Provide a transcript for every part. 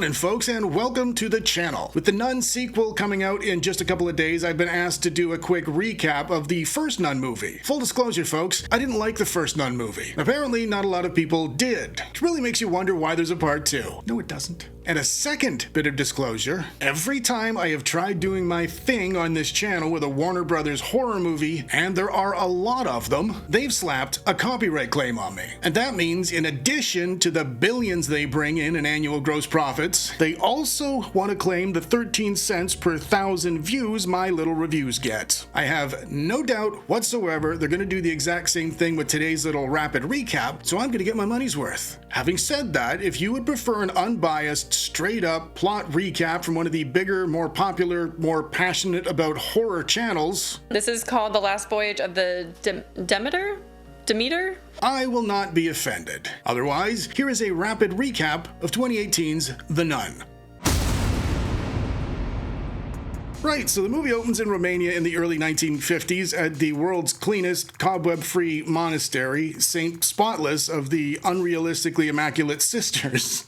Morning, folks, and welcome to the channel. With the NUN sequel coming out in just a couple of days, I've been asked to do a quick recap of the first NUN movie. Full disclosure, folks, I didn't like the first NUN movie. Apparently, not a lot of people did. It really makes you wonder why there's a part 2. No, it doesn't. And a second bit of disclosure, every time I have tried doing my thing on this channel with a Warner Brothers horror movie, and there are a lot of them, they've slapped a copyright claim on me. And that means in addition to the billions they bring in annual gross profits, they also want to claim the 13 cents per 1,000 views my little reviews get. I have no doubt whatsoever they're going to do the exact same thing with today's little rapid recap, so I'm going to get my money's worth. Having said that, if you would prefer an unbiased, straight-up plot recap from one of the bigger, more popular, more passionate about horror channels... This is called The Last Voyage of the Demeter? I will not be offended. Otherwise, here is a rapid recap of 2018's The Nun. Right, so the movie opens in Romania in the early 1950s at the world's cleanest, cobweb-free monastery, Saint Spotless of the unrealistically immaculate sisters.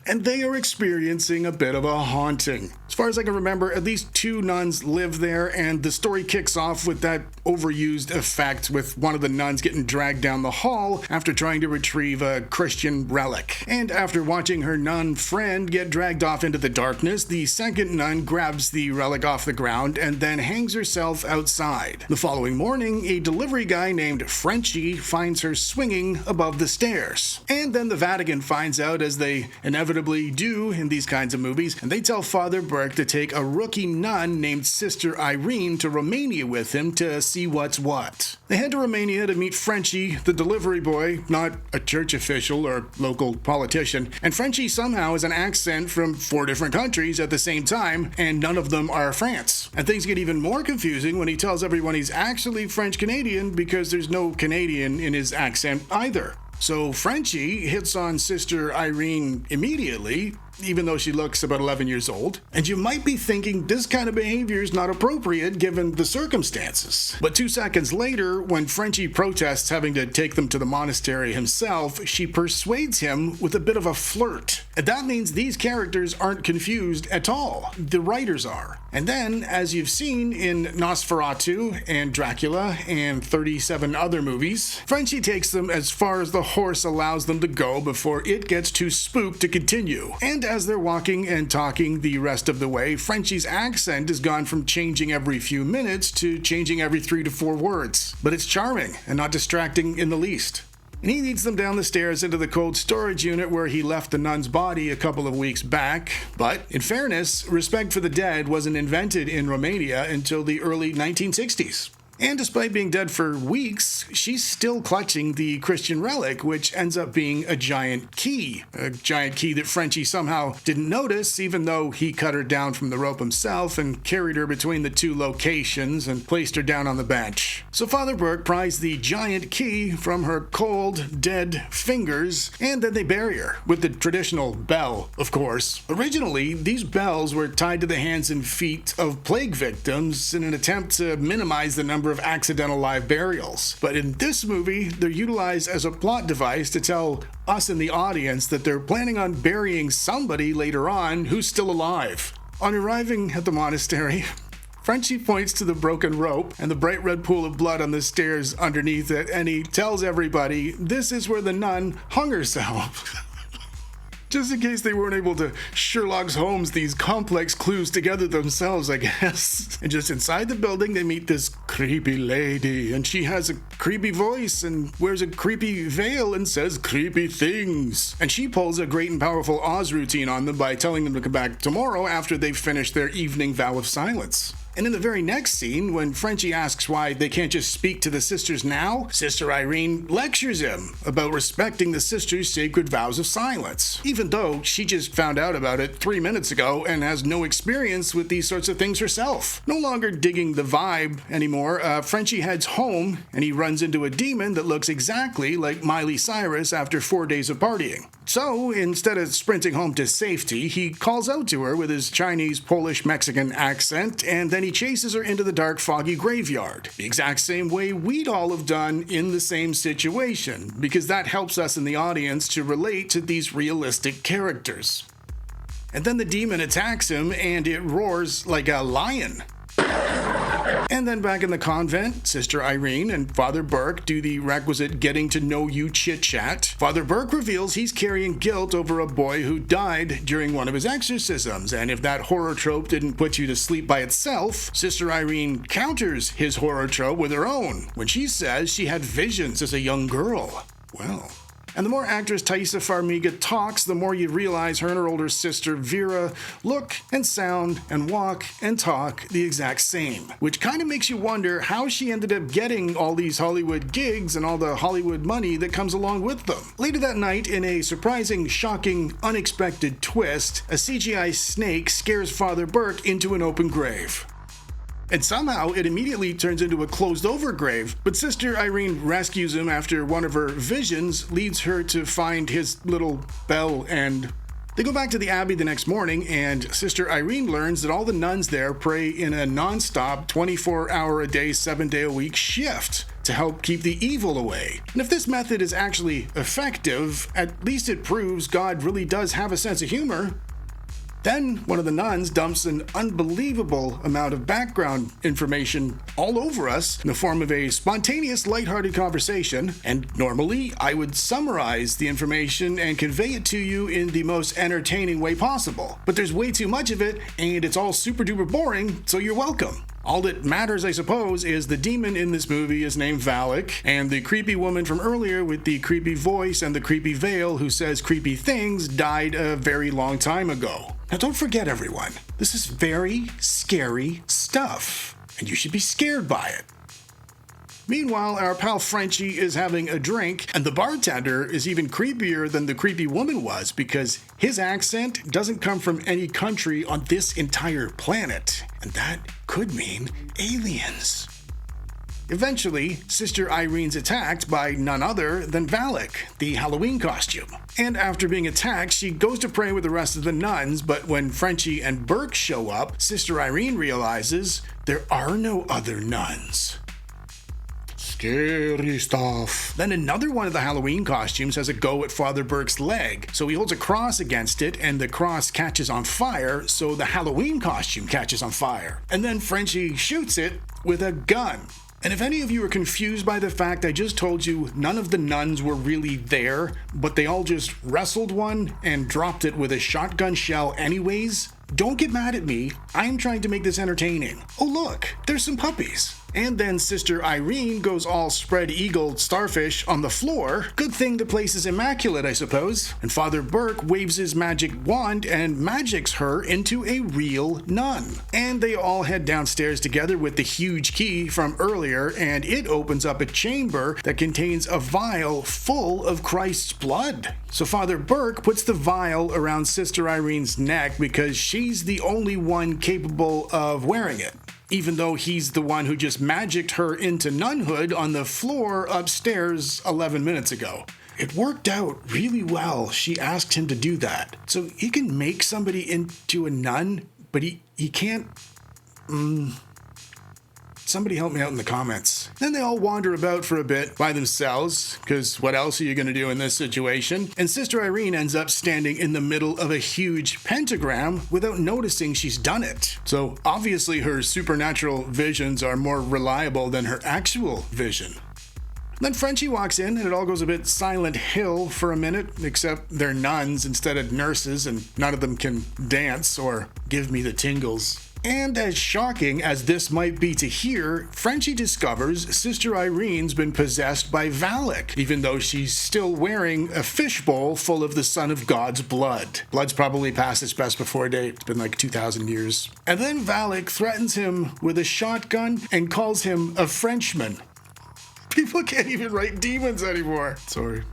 And they are experiencing a bit of a haunting. As far as I can remember, at least 2 nuns live there, and the story kicks off with that overused effect with one of the nuns getting dragged down the hall after trying to retrieve a Christian relic. And after watching her nun friend get dragged off into the darkness, the second nun grabs the relic off the ground and then hangs herself outside. The following morning, a delivery guy named Frenchie finds her swinging above the stairs. And then the Vatican finds out, as they inevitably do in these kinds of movies, and they tell Father Burke to take a rookie nun named Sister Irene to Romania with him to see what's what. They head to Romania to meet Frenchie, the delivery boy, not a church official or local politician, and Frenchie somehow has an accent from 4 different countries at the same time, and none of them are France. And things get even more confusing when he tells everyone he's actually French-Canadian because there's no Canadian in his accent either. So Frenchie hits on Sister Irene immediately, even though she looks about 11 years old. And you might be thinking this kind of behavior is not appropriate given the circumstances. But 2 seconds later, when Frenchie protests having to take them to the monastery himself, she persuades him with a bit of a flirt. And that means these characters aren't confused at all. The writers are. And then, as you've seen in Nosferatu and Dracula and 37 other movies, Frenchie takes them as far as the horse allows them to go before it gets too spooked to continue. And as they're walking and talking the rest of the way, Frenchie's accent has gone from changing every few minutes to changing every 3 to 4 words. But it's charming and not distracting in the least. And he leads them down the stairs into the cold storage unit where he left the nun's body a couple of weeks back. But, in fairness, respect for the dead wasn't invented in Romania until the early 1960s. And despite being dead for weeks, she's still clutching the Christian relic, which ends up being a giant key. A giant key that Frenchie somehow didn't notice, even though he cut her down from the rope himself and carried her between the 2 locations and placed her down on the bench. So Father Burke pries the giant key from her cold, dead fingers, and then they bury her, with the traditional bell, of course. Originally, these bells were tied to the hands and feet of plague victims in an attempt to minimize the number of accidental live burials. But in this movie, they're utilized as a plot device to tell us in the audience that they're planning on burying somebody later on who's still alive. On arriving at the monastery, Frenchie points to the broken rope and the bright red pool of blood on the stairs underneath it, and he tells everybody this is where the nun hung herself. Just in case they weren't able to Sherlock Holmes these complex clues together themselves, I guess. And just inside the building, they meet this creepy lady, and she has a creepy voice and wears a creepy veil and says creepy things. And she pulls a great and powerful Oz routine on them by telling them to come back tomorrow after they've finished their evening vow of silence. And in the very next scene, when Frenchie asks why they can't just speak to the sisters now, Sister Irene lectures him about respecting the sisters' sacred vows of silence, even though she just found out about it 3 minutes ago and has no experience with these sorts of things herself. No longer digging the vibe anymore, Frenchie heads home and he runs into a demon that looks exactly like Miley Cyrus after 4 days of partying. So, instead of sprinting home to safety, he calls out to her with his Chinese, Polish, Mexican accent, and then he chases her into the dark, foggy graveyard. The exact same way we'd all have done in the same situation, because that helps us in the audience to relate to these realistic characters. And then the demon attacks him and it roars like a lion. And then back in the convent, Sister Irene and Father Burke do the requisite getting to know you chit-chat. Father Burke reveals he's carrying guilt over a boy who died during one of his exorcisms, and if that horror trope didn't put you to sleep by itself, Sister Irene counters his horror trope with her own, when she says she had visions as a young girl. Well... And the more actress Thaisa Farmiga talks, the more you realize her and her older sister Vera look and sound and walk and talk the exact same, which kind of makes you wonder how she ended up getting all these Hollywood gigs and all the Hollywood money that comes along with them. Later that night, in a surprising, shocking, unexpected twist, a CGI snake scares Father Burke into an open grave. And somehow it immediately turns into a closed-over grave, but Sister Irene rescues him after one of her visions leads her to find his little bell, and they go back to the abbey the next morning, and Sister Irene learns that all the nuns there pray in a non-stop 24-hour-a-day, 7-day-a-week shift to help keep the evil away. And if this method is actually effective, at least it proves God really does have a sense of humor. Then one of the nuns dumps an unbelievable amount of background information all over us in the form of a spontaneous, lighthearted conversation, and normally I would summarize the information and convey it to you in the most entertaining way possible. But there's way too much of it, and it's all super duper boring, so you're welcome. All that matters, I suppose, is the demon in this movie is named Valak, and the creepy woman from earlier with the creepy voice and the creepy veil who says creepy things died a very long time ago. Now don't forget, everyone, this is very scary stuff, and you should be scared by it. Meanwhile, our pal Frenchie is having a drink, and the bartender is even creepier than the creepy woman was because his accent doesn't come from any country on this entire planet, and that could mean aliens. Eventually, Sister Irene's attacked by none other than Valak, the Halloween costume. And after being attacked, she goes to pray with the rest of the nuns, but when Frenchie and Burke show up, Sister Irene realizes there are no other nuns. Scary stuff. Then another one of the Halloween costumes has a go at Father Burke's leg, so he holds a cross against it, and the cross catches on fire, so the Halloween costume catches on fire. And then Frenchie shoots it with a gun. And if any of you are confused by the fact I just told you none of the nuns were really there, but they all just wrestled one and dropped it with a shotgun shell anyways, don't get mad at me. I'm trying to make this entertaining. Oh look, there's some puppies. And then Sister Irene goes all spread-eagled starfish on the floor. Good thing the place is immaculate, I suppose. And Father Burke waves his magic wand and magics her into a real nun. And they all head downstairs together with the huge key from earlier, and it opens up a chamber that contains a vial full of Christ's blood. So Father Burke puts the vial around Sister Irene's neck because she's the only one capable of wearing it, even though he's the one who just magicked her into nunhood on the floor upstairs 11 minutes ago. It worked out really well. She asked him to do that. So he can make somebody into a nun, but he can't... Somebody help me out in the comments. Then they all wander about for a bit by themselves, because what else are you going to do in this situation? And Sister Irene ends up standing in the middle of a huge pentagram without noticing she's done it. So obviously her supernatural visions are more reliable than her actual vision. Then Frenchie walks in, and it all goes a bit Silent Hill for a minute, except they're nuns instead of nurses, and none of them can dance or give me the tingles. And as shocking as this might be to hear, Frenchie discovers Sister Irene's been possessed by Valak, even though she's still wearing a fishbowl full of the Son of God's blood. Blood's probably past its best before date. It's been like 2,000 years. And then Valak threatens him with a shotgun and calls him a Frenchman. People can't even write demons anymore. Sorry.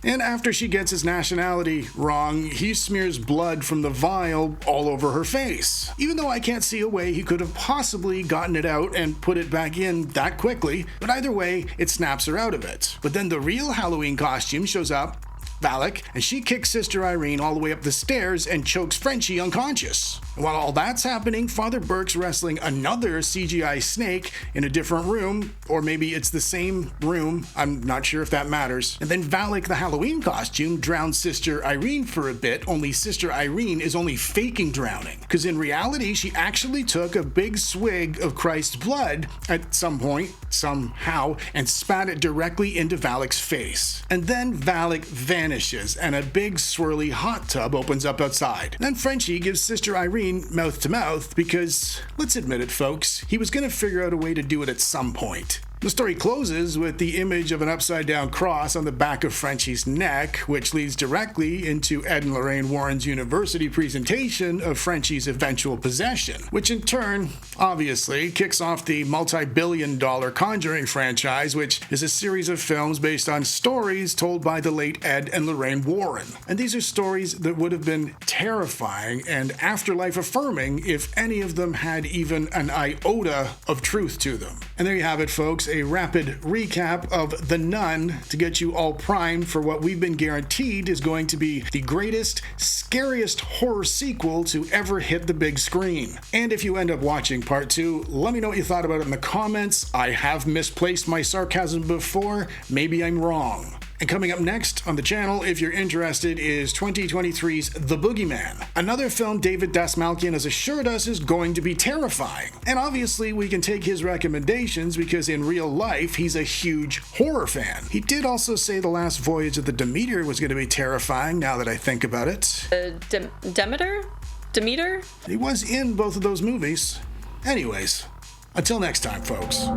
And after she gets his nationality wrong, he smears blood from the vial all over her face. Even though I can't see a way he could have possibly gotten it out and put it back in that quickly, but either way, it snaps her out of it. But then the real Halloween costume shows up, Valak, and she kicks Sister Irene all the way up the stairs and chokes Frenchie unconscious. While all that's happening, Father Burke's wrestling another CGI snake in a different room, or maybe it's the same room, I'm not sure if that matters. And then Valak, the Halloween costume, drowns Sister Irene for a bit, only Sister Irene is only faking drowning. Because in reality, she actually took a big swig of Christ's blood at some point, somehow, and spat it directly into Valak's face. And then Valak vanishes, and a big swirly hot tub opens up outside. Then Frenchie gives Sister Irene mouth to mouth because, let's admit it folks, he was going to figure out a way to do it at some point. The story closes with the image of an upside-down cross on the back of Frenchie's neck, which leads directly into Ed and Lorraine Warren's university presentation of Frenchie's eventual possession, which in turn, obviously, kicks off the multi-billion-dollar Conjuring franchise, which is a series of films based on stories told by the late Ed and Lorraine Warren. And these are stories that would have been terrifying and afterlife-affirming if any of them had even an iota of truth to them. And there you have it, folks. A rapid recap of The Nun to get you all primed for what we've been guaranteed is going to be the greatest, scariest horror sequel to ever hit the big screen. And if you end up watching part 2, let me know what you thought about it in the comments. I have misplaced my sarcasm before. Maybe I'm wrong. And coming up next on the channel, if you're interested, is 2023's The Boogeyman, another film David Dastmalchian has assured us is going to be terrifying. And obviously we can take his recommendations because in real life he's a huge horror fan. He did also say The Last Voyage of the Demeter was going to be terrifying now that I think about it. Demeter? He was in both of those movies. Anyways, until next time, folks.